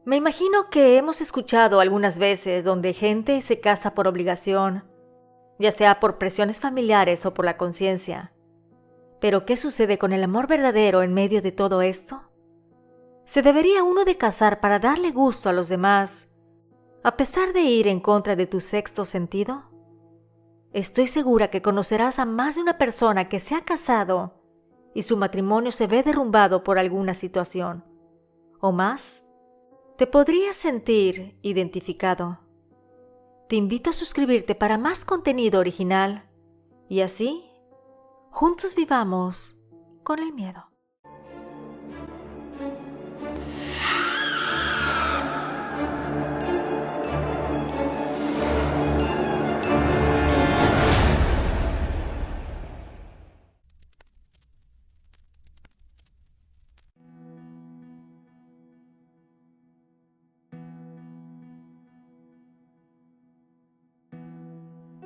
Me imagino que hemos escuchado algunas veces donde gente se casa por obligación, ya sea por presiones familiares o por la conciencia. Pero ¿qué sucede con el amor verdadero en medio de todo esto? ¿Se debería uno de casar para darle gusto a los demás, a pesar de ir en contra de tu sexto sentido? Estoy segura que conocerás a más de una persona que se ha casado y su matrimonio se ve derrumbado por alguna situación. ¿O más? ¿Te podrías sentir identificado? Te invito a suscribirte para más contenido original y así, juntos vivamos con el miedo.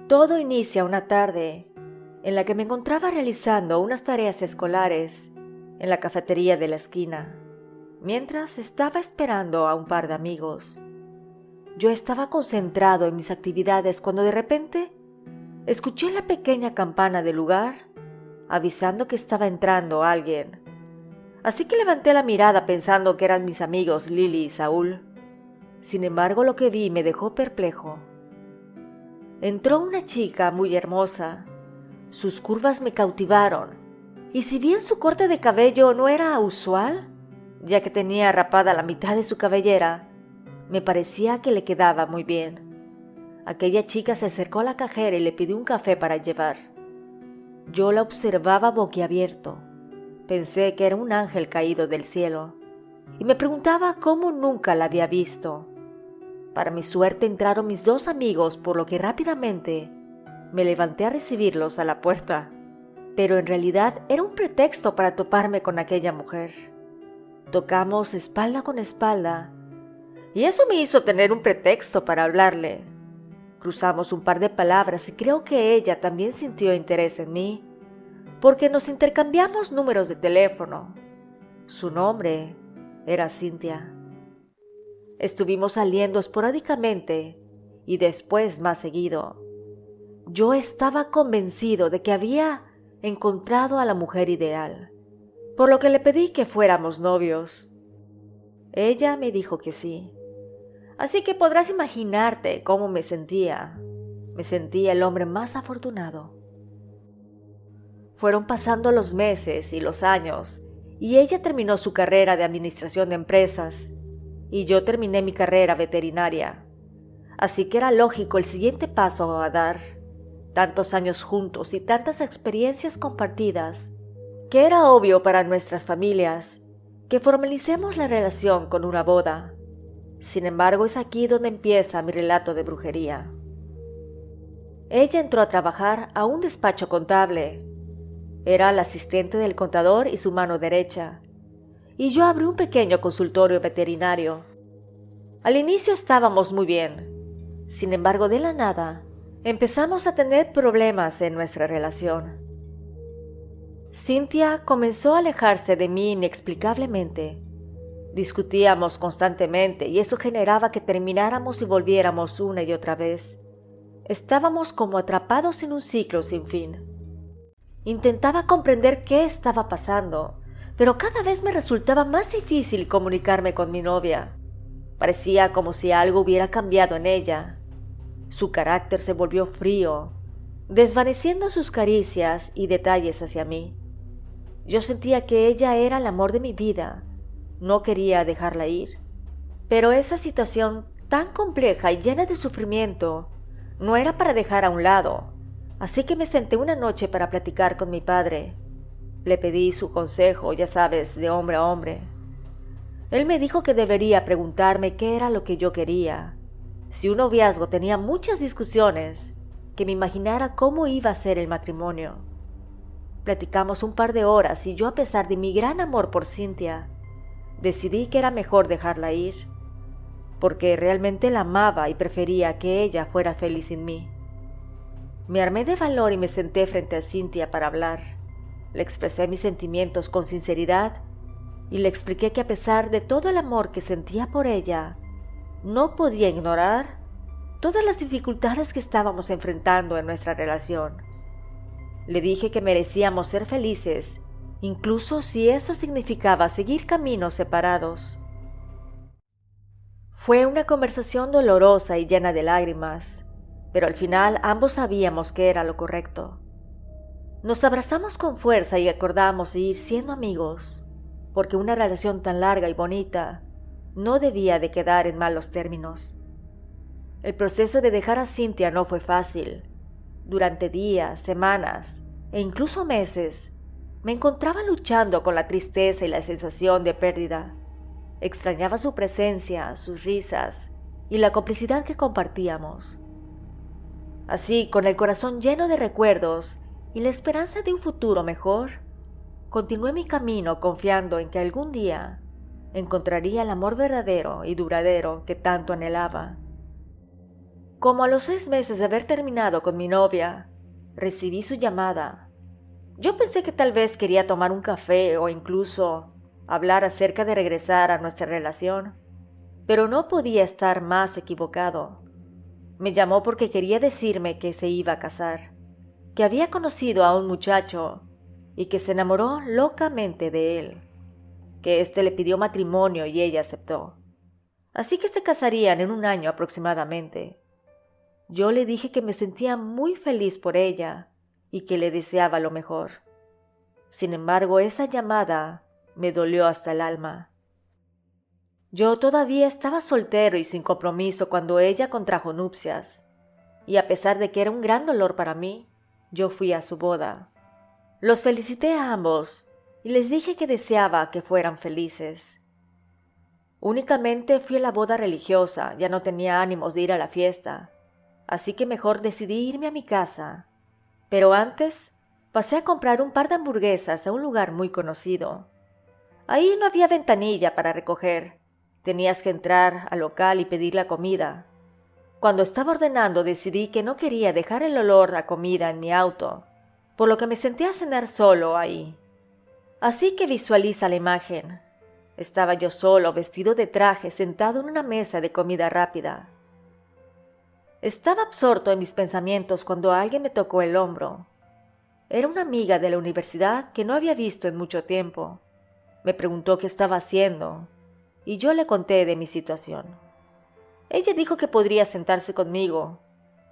Todo inicia una tarde en la que me encontraba realizando unas tareas escolares en la cafetería de la esquina, mientras estaba esperando a un par de amigos. Yo estaba concentrado en mis actividades cuando de repente escuché la pequeña campana del lugar avisando que estaba entrando alguien. Así que levanté la mirada pensando que eran mis amigos Lily y Saúl. Sin embargo, lo que vi me dejó perplejo. Entró una chica muy hermosa. Sus curvas me cautivaron, y si bien su corte de cabello no era usual, ya que tenía rapada la mitad de su cabellera, me parecía que le quedaba muy bien. Aquella chica se acercó a la cajera y le pidió un café para llevar. Yo la observaba boquiabierto. Pensé que era un ángel caído del cielo, y me preguntaba cómo nunca la había visto. Para mi suerte entraron mis dos amigos, por lo que rápidamente me levanté a recibirlos a la puerta, pero en realidad era un pretexto para toparme con aquella mujer. Tocamos espalda con espalda, y eso me hizo tener un pretexto para hablarle. Cruzamos un par de palabras y creo que ella también sintió interés en mí, porque nos intercambiamos números de teléfono. Su nombre era Cynthia. Estuvimos saliendo esporádicamente y después más seguido. Yo estaba convencido de que había encontrado a la mujer ideal, por lo que le pedí que fuéramos novios. Ella me dijo que sí. Así que podrás imaginarte cómo me sentía. Me sentía el hombre más afortunado. Fueron pasando los meses y los años, y ella terminó su carrera de administración de empresas, y yo terminé mi carrera veterinaria. Así que era lógico el siguiente paso a dar. Tantos años juntos y tantas experiencias compartidas, que era obvio para nuestras familias que formalicemos la relación con una boda. Sin embargo, es aquí donde empieza mi relato de brujería. Ella entró a trabajar a un despacho contable. Era la asistente del contador y su mano derecha, y yo abrí un pequeño consultorio veterinario. Al inicio estábamos muy bien. Sin embargo, de la nada, empezamos a tener problemas en nuestra relación. Cynthia comenzó a alejarse de mí inexplicablemente. Discutíamos constantemente y eso generaba que termináramos y volviéramos una y otra vez. Estábamos como atrapados en un ciclo sin fin. Intentaba comprender qué estaba pasando, pero cada vez me resultaba más difícil comunicarme con mi novia. Parecía como si algo hubiera cambiado en ella. Su carácter se volvió frío, desvaneciendo sus caricias y detalles hacia mí. Yo sentía que ella era el amor de mi vida. No quería dejarla ir. Pero esa situación tan compleja y llena de sufrimiento no era para dejar a un lado. Así que me senté una noche para platicar con mi padre. Le pedí su consejo, ya sabes, de hombre a hombre. Él me dijo que debería preguntarme qué era lo que yo quería. Si un noviazgo tenía muchas discusiones, que me imaginara cómo iba a ser el matrimonio. Platicamos un par de horas y yo, a pesar de mi gran amor por Cynthia, decidí que era mejor dejarla ir, porque realmente la amaba y prefería que ella fuera feliz sin mí. Me armé de valor y me senté frente a Cynthia para hablar. Le expresé mis sentimientos con sinceridad y le expliqué que a pesar de todo el amor que sentía por ella, no podía ignorar todas las dificultades que estábamos enfrentando en nuestra relación. Le dije que merecíamos ser felices, incluso si eso significaba seguir caminos separados. Fue una conversación dolorosa y llena de lágrimas, pero al final ambos sabíamos que era lo correcto. Nos abrazamos con fuerza y acordamos seguir siendo amigos, porque una relación tan larga y bonita no debía de quedar en malos términos. El proceso de dejar a Cynthia no fue fácil. Durante días, semanas e incluso meses, me encontraba luchando con la tristeza y la sensación de pérdida. Extrañaba su presencia, sus risas y la complicidad que compartíamos. Así, con el corazón lleno de recuerdos y la esperanza de un futuro mejor, continué mi camino confiando en que algún día encontraría el amor verdadero y duradero que tanto anhelaba. Como a los 6 meses de haber terminado con mi novia, recibí su llamada. Yo pensé que tal vez quería tomar un café o incluso hablar acerca de regresar a nuestra relación, pero no podía estar más equivocado. Me llamó porque quería decirme que se iba a casar, que había conocido a un muchacho y que se enamoró locamente de él, que éste le pidió matrimonio y ella aceptó. Así que se casarían en 1 año aproximadamente. Yo le dije que me sentía muy feliz por ella y que le deseaba lo mejor. Sin embargo, esa llamada me dolió hasta el alma. Yo todavía estaba soltero y sin compromiso cuando ella contrajo nupcias, y a pesar de que era un gran dolor para mí, yo fui a su boda. Los felicité a ambos y les dije que deseaba que fueran felices. Únicamente fui a la boda religiosa, ya no tenía ánimos de ir a la fiesta, así que mejor decidí irme a mi casa. Pero antes pasé a comprar un par de hamburguesas a un lugar muy conocido. Ahí no había ventanilla para recoger. Tenías que entrar al local y pedir la comida. Cuando estaba ordenando decidí que no quería dejar el olor a comida en mi auto, por lo que me senté a cenar solo ahí. Así que visualiza la imagen. Estaba yo solo, vestido de traje, sentado en una mesa de comida rápida. Estaba absorto en mis pensamientos cuando alguien me tocó el hombro. Era una amiga de la universidad que no había visto en mucho tiempo. Me preguntó qué estaba haciendo, y yo le conté de mi situación. Ella dijo que podría sentarse conmigo,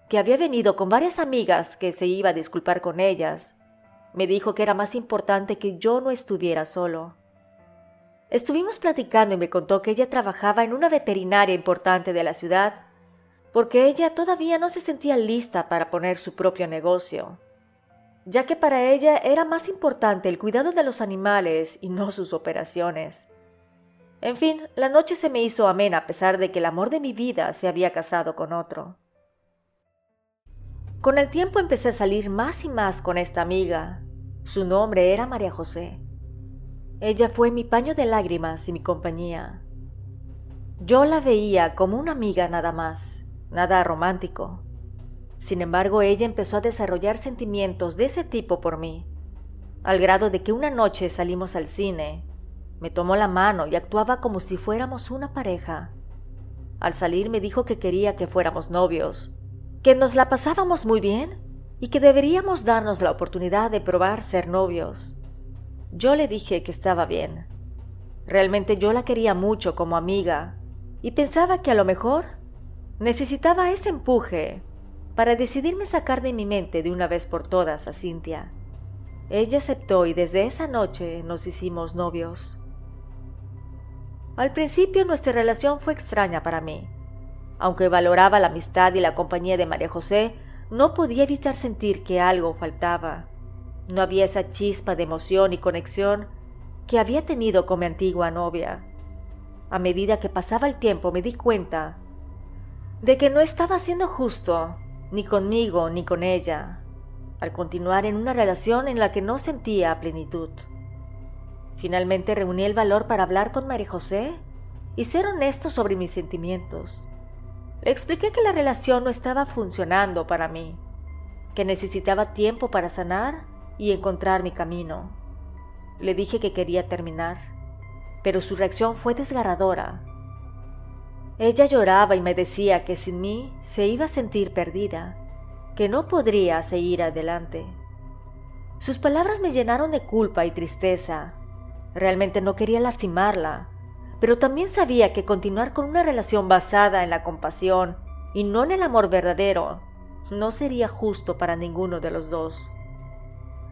que había venido con varias amigas que se iba a disculpar con ellas. Me dijo que era más importante que yo no estuviera solo. Estuvimos platicando y me contó que ella trabajaba en una veterinaria importante de la ciudad, porque ella todavía no se sentía lista para poner su propio negocio, ya que para ella era más importante el cuidado de los animales y no sus operaciones. En fin, la noche se me hizo amena a pesar de que el amor de mi vida se había casado con otro. Con el tiempo empecé a salir más y más con esta amiga. Su nombre era María José. Ella fue mi paño de lágrimas y mi compañía. Yo la veía como una amiga nada más, nada romántico. Sin embargo, ella empezó a desarrollar sentimientos de ese tipo por mí, al grado de que una noche salimos al cine. Me tomó la mano y actuaba como si fuéramos una pareja. Al salir me dijo que quería que fuéramos novios, que nos la pasábamos muy bien y que deberíamos darnos la oportunidad de probar ser novios. Yo le dije que estaba bien. Realmente yo la quería mucho como amiga y pensaba que a lo mejor necesitaba ese empuje para decidirme sacar de mi mente de una vez por todas a Cynthia. Ella aceptó y desde esa noche nos hicimos novios. Al principio nuestra relación fue extraña para mí. Aunque valoraba la amistad y la compañía de María José, no podía evitar sentir que algo faltaba. No había esa chispa de emoción y conexión que había tenido con mi antigua novia. A medida que pasaba el tiempo me di cuenta de que no estaba siendo justo, ni conmigo ni con ella, al continuar en una relación en la que no sentía plenitud. Finalmente reuní el valor para hablar con María José y ser honesto sobre mis sentimientos. Le expliqué que la relación no estaba funcionando para mí, que necesitaba tiempo para sanar y encontrar mi camino. Le dije que quería terminar. pero su reacción fue desgarradora. Ella lloraba y me decía que sin mí se iba a sentir perdida, que no podría seguir adelante. Sus palabras me llenaron de culpa y tristeza. Realmente no quería lastimarla, pero también sabía que continuar con una relación basada en la compasión y no en el amor verdadero no sería justo para ninguno de los dos.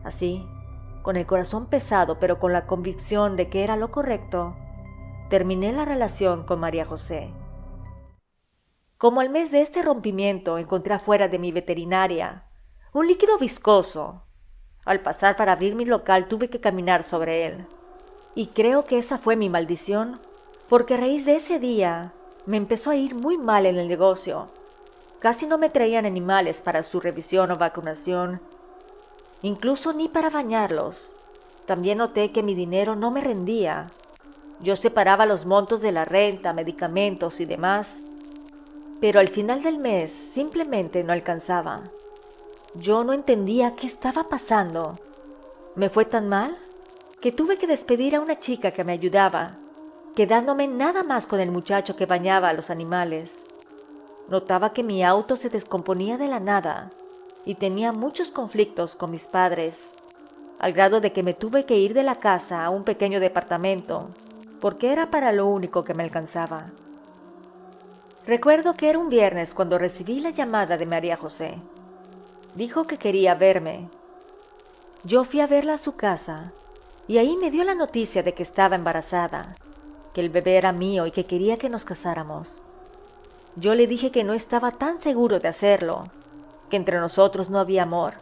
Así, con el corazón pesado pero con la convicción de que era lo correcto, terminé la relación con María José. Como al mes de este rompimiento encontré afuera de mi veterinaria un líquido viscoso. Al pasar para abrir mi local tuve que caminar sobre él. Y creo que esa fue mi maldición, porque a raíz de ese día me empezó a ir muy mal en el negocio. Casi no me traían animales para su revisión o vacunación, incluso ni para bañarlos. También noté que mi dinero no me rendía. Yo separaba los montos de la renta, medicamentos y demás, pero al final del mes simplemente no alcanzaba. Yo no entendía qué estaba pasando. Me fue tan mal que tuve que despedir a una chica que me ayudaba, quedándome nada más con el muchacho que bañaba a los animales. Notaba que mi auto se descomponía de la nada y tenía muchos conflictos con mis padres, al grado de que me tuve que ir de la casa a un pequeño departamento, porque era para lo único que me alcanzaba. Recuerdo que era un viernes cuando recibí la llamada de María José. Dijo que quería verme. Yo fui a verla a su casa y ahí me dio la noticia de que estaba embarazada, que el bebé era mío y que quería que nos casáramos. Yo le dije que no estaba tan seguro de hacerlo, que entre nosotros no había amor,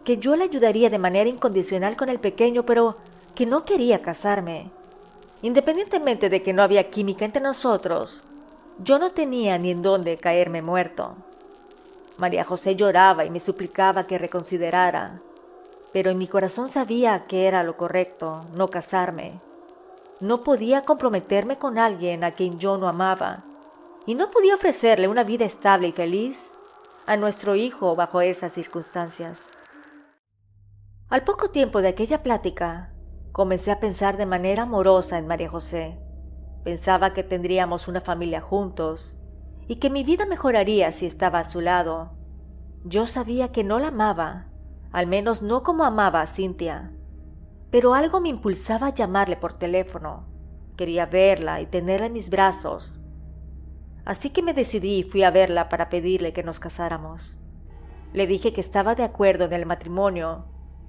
que yo le ayudaría de manera incondicional con el pequeño, pero que no quería casarme. Independientemente de que no había química entre nosotros, yo no tenía ni en dónde caerme muerto. María José lloraba y me suplicaba que reconsiderara, pero en mi corazón sabía que era lo correcto, no casarme. No podía comprometerme con alguien a quien yo no amaba, y no podía ofrecerle una vida estable y feliz a nuestro hijo bajo esas circunstancias. Al poco tiempo de aquella plática, comencé a pensar de manera amorosa en María José. Pensaba que tendríamos una familia juntos y que mi vida mejoraría si estaba a su lado. Yo sabía que no la amaba, al menos no como amaba a Cintia, pero algo me impulsaba a llamarle por teléfono. Quería verla y tenerla en mis brazos. Así que me decidí y fui a verla para pedirle que nos casáramos. Le dije que estaba de acuerdo en el matrimonio,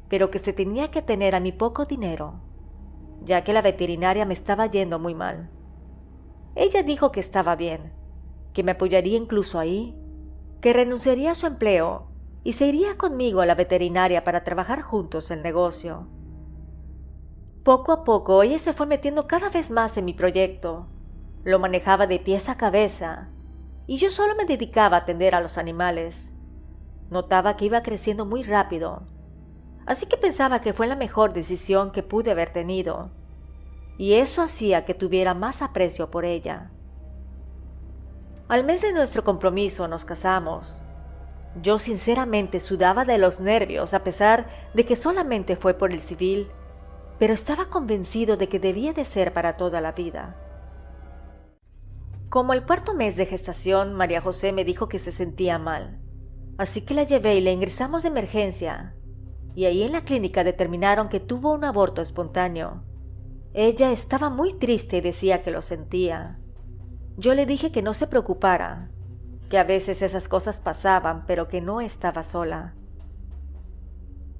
pero que se tenía que atener a mi poco dinero, ya que la veterinaria me estaba yendo muy mal. Ella dijo que estaba bien, que me apoyaría incluso ahí, que renunciaría a su empleo y se iría conmigo a la veterinaria para trabajar juntos el negocio. Poco a poco ella se fue metiendo cada vez más en mi proyecto. Lo manejaba de pies a cabeza y yo solo me dedicaba a atender a los animales. Notaba que iba creciendo muy rápido, así que pensaba que fue la mejor decisión que pude haber tenido, y eso hacía que tuviera más aprecio por ella. Al mes de nuestro compromiso nos casamos. Yo sinceramente sudaba de los nervios a pesar de que solamente fue por el civil, pero estaba convencido de que debía de ser para toda la vida. Como el cuarto mes de gestación, María José me dijo que se sentía mal, así que la llevé y la ingresamos de emergencia, y ahí en la clínica determinaron que tuvo un aborto espontáneo. Ella estaba muy triste y decía que lo sentía. Yo le dije que no se preocupara, que a veces esas cosas pasaban, pero que no estaba sola.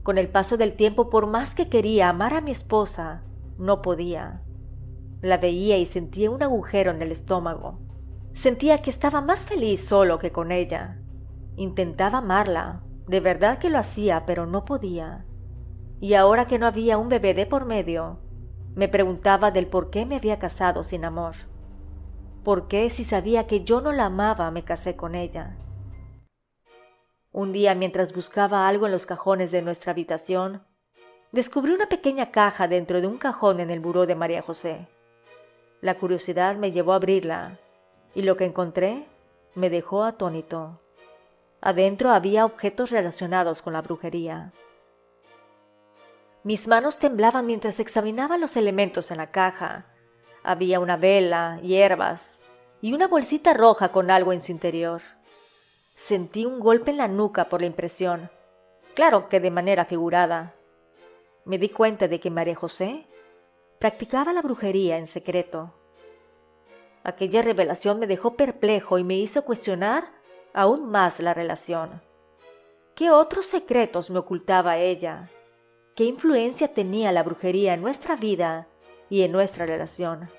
Con el paso del tiempo, por más que quería amar a mi esposa, no podía. La veía y sentía un agujero en el estómago. Sentía que estaba más feliz solo que con ella. Intentaba amarla, de verdad que lo hacía, pero no podía. Y ahora que no había un bebé de por medio, me preguntaba del por qué me había casado sin amor. ¿Por qué, si sabía que yo no la amaba, me casé con ella? Un día, mientras buscaba algo en los cajones de nuestra habitación, descubrí una pequeña caja dentro de un cajón en el buró de María José. La curiosidad me llevó a abrirla, y lo que encontré me dejó atónito. Adentro había objetos relacionados con la brujería. Mis manos temblaban mientras examinaba los elementos en la caja, Había una vela, hierbas y una bolsita roja con algo en su interior. Sentí un golpe en la nuca por la impresión, claro que de manera figurada. Me di cuenta de que María José practicaba la brujería en secreto. Aquella revelación me dejó perplejo y me hizo cuestionar aún más la relación. ¿Qué otros secretos me ocultaba ella? ¿Qué influencia tenía la brujería en nuestra vida y en nuestra relación?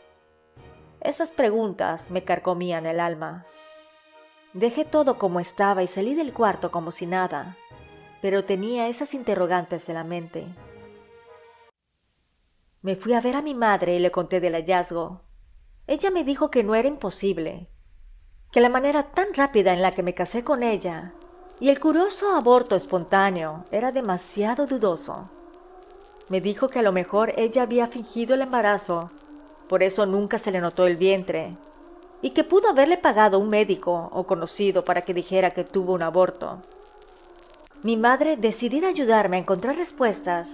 Esas preguntas me carcomían el alma. Dejé todo como estaba y salí del cuarto como si nada, pero tenía esas interrogantes en la mente. Me fui a ver a mi madre y le conté del hallazgo. Ella me dijo que no era imposible, que la manera tan rápida en la que me casé con ella y el curioso aborto espontáneo era demasiado dudoso. Me dijo que a lo mejor ella había fingido el embarazo, por eso nunca se le notó el vientre, y que pudo haberle pagado un médico o conocido para que dijera que tuvo un aborto. Mi madre, decidida a ayudarme a encontrar respuestas,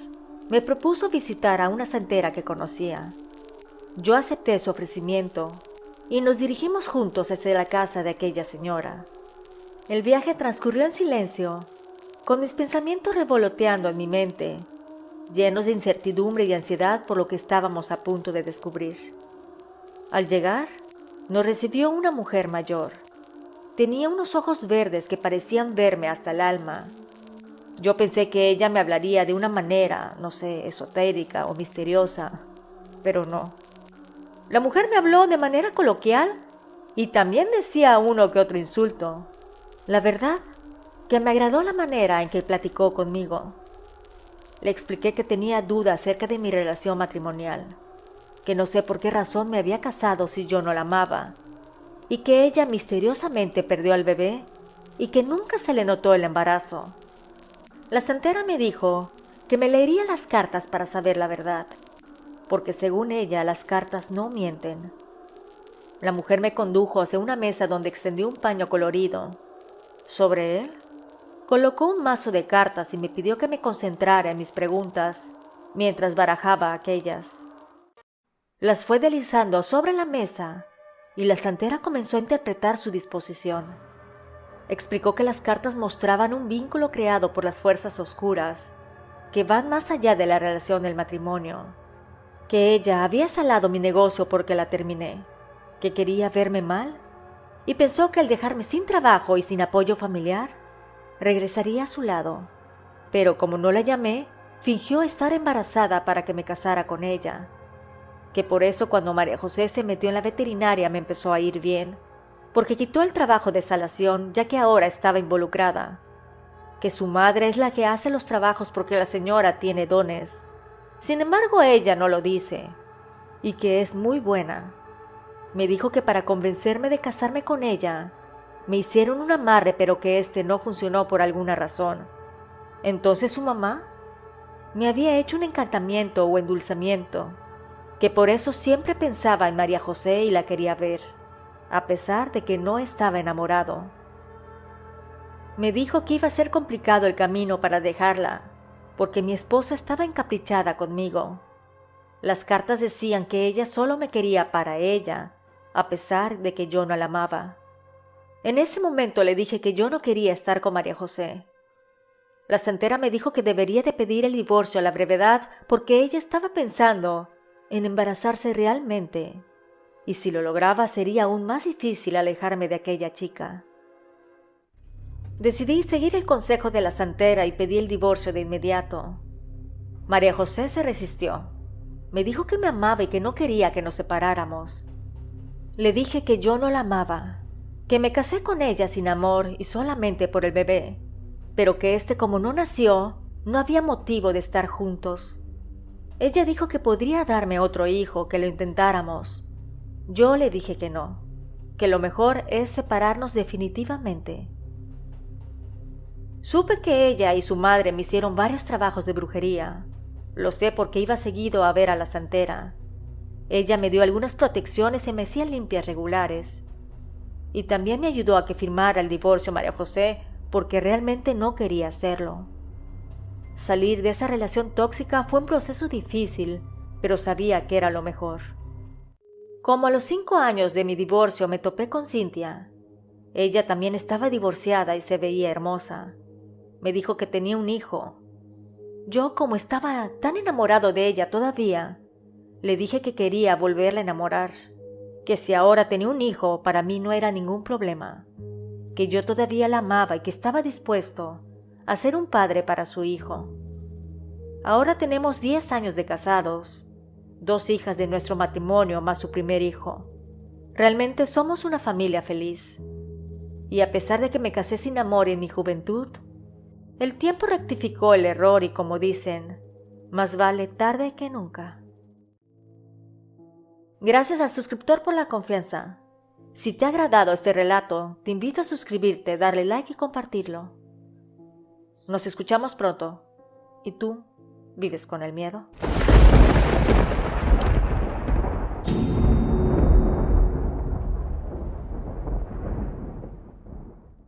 me propuso visitar a una santera que conocía. Yo acepté su ofrecimiento y nos dirigimos juntos hacia la casa de aquella señora. El viaje transcurrió en silencio, con mis pensamientos revoloteando en mi mente, llenos de incertidumbre y ansiedad por lo que estábamos a punto de descubrir. Al llegar, nos recibió una mujer mayor. Tenía unos ojos verdes que parecían verme hasta el alma. Yo pensé que ella me hablaría de una manera, no sé, esotérica o misteriosa, pero no. La mujer me habló de manera coloquial y también decía uno que otro insulto. La verdad, que me agradó la manera en que platicó conmigo. Le expliqué que tenía dudas acerca de mi relación matrimonial, que no sé por qué razón me había casado si yo no la amaba, y que ella misteriosamente perdió al bebé y que nunca se le notó el embarazo. La santera me dijo que me leería las cartas para saber la verdad, porque según ella las cartas no mienten. La mujer me condujo hacia una mesa donde extendió un paño colorido. Sobre él colocó un mazo de cartas y me pidió que me concentrara en mis preguntas mientras barajaba aquellas. Las fue deslizando sobre la mesa y la santera comenzó a interpretar su disposición. Explicó que las cartas mostraban un vínculo creado por las fuerzas oscuras que van más allá de la relación del matrimonio, que ella había salado mi negocio porque la terminé, que quería verme mal y pensó que al dejarme sin trabajo y sin apoyo familiar, regresaría a su lado. Pero como no la llamé, fingió estar embarazada para que me casara con ella. Que por eso cuando María José se metió en la veterinaria me empezó a ir bien, porque quitó el trabajo de salación ya que ahora estaba involucrada. Que su madre es la que hace los trabajos porque la señora tiene dones. Sin embargo, ella no lo dice, y que es muy buena. Me dijo que para convencerme de casarme con ella, me hicieron un amarre pero que este no funcionó por alguna razón. Entonces su mamá me había hecho un encantamiento o endulzamiento, que por eso siempre pensaba en María José y la quería ver, a pesar de que no estaba enamorado. Me dijo que iba a ser complicado el camino para dejarla, porque mi esposa estaba encaprichada conmigo. Las cartas decían que ella solo me quería para ella, a pesar de que yo no la amaba. En ese momento le dije que yo no quería estar con María José. La santera me dijo que debería de pedir el divorcio a la brevedad porque ella estaba pensando en embarazarse realmente, y si lo lograba sería aún más difícil alejarme de aquella chica. Decidí seguir el consejo de la santera y pedí el divorcio de inmediato. María José se resistió. Me dijo que me amaba y que no quería que nos separáramos. Le dije que yo no la amaba, que me casé con ella sin amor y solamente por el bebé, pero que como no nació, no había motivo de estar juntos. Ella dijo que podría darme otro hijo, que lo intentáramos. Yo le dije que no, que lo mejor es separarnos definitivamente. Supe que ella y su madre me hicieron varios trabajos de brujería. Lo sé porque iba seguido a ver a la santera. Ella me dio algunas protecciones y me hacía limpias regulares. Y también me ayudó a que firmara el divorcio María José porque realmente no quería hacerlo. Salir de esa relación tóxica fue un proceso difícil, pero sabía que era lo mejor. Como a los 5 años de mi divorcio me topé con Cynthia. Ella también estaba divorciada y se veía hermosa. Me dijo que tenía un hijo. Yo, como estaba tan enamorado de ella todavía, le dije que quería volverla a enamorar, que si ahora tenía un hijo para mí no era ningún problema, que yo todavía la amaba y que estaba dispuesto a ser un padre para su hijo. Ahora tenemos 10 años de casados, 2 hijas de nuestro matrimonio más su primer hijo. Realmente somos una familia feliz. Y a pesar de que me casé sin amor en mi juventud, el tiempo rectificó el error y, como dicen, más vale tarde que nunca. Gracias al suscriptor por la confianza. Si te ha agradado este relato, te invito a suscribirte, darle like y compartirlo. Nos escuchamos pronto. ¿Y tú vives con el miedo?